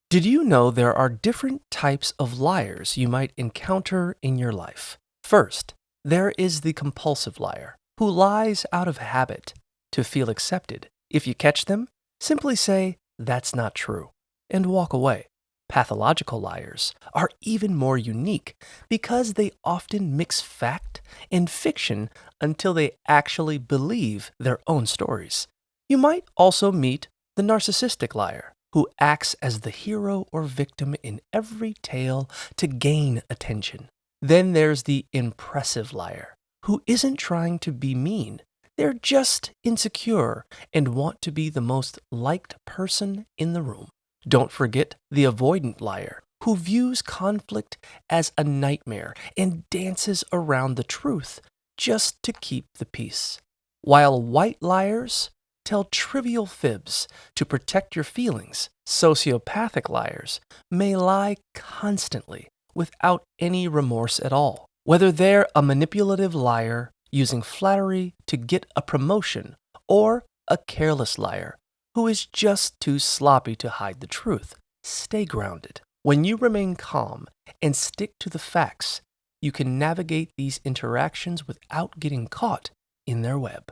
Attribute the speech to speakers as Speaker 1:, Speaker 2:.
Speaker 1: Did you know there are different types of liars you might encounter in your life? First, there is the compulsive liar, who lies out of habit to feel accepted. If you catch them, simply say, "That's not true," and walk away. Pathological liars are even more unique because they often mix fact and fiction until they actually believe their own stories. You might also meet the narcissistic liar, who acts as the hero or victim in every tale to gain attention. Then there's the impressive liar, who isn't trying to be mean. They're just insecure and want to be the most liked person in the room. Don't forget the avoidant liar, who views conflict as a nightmare and dances around the truth just to keep the peace. While white liars tell trivial fibs to protect your feelings, sociopathic liars may lie constantly without any remorse at all. Whether they're a manipulative liar using flattery to get a promotion or a careless liar who is just too sloppy to hide the truth, stay grounded. When you remain calm and stick to the facts, you can navigate these interactions without getting caught in their web.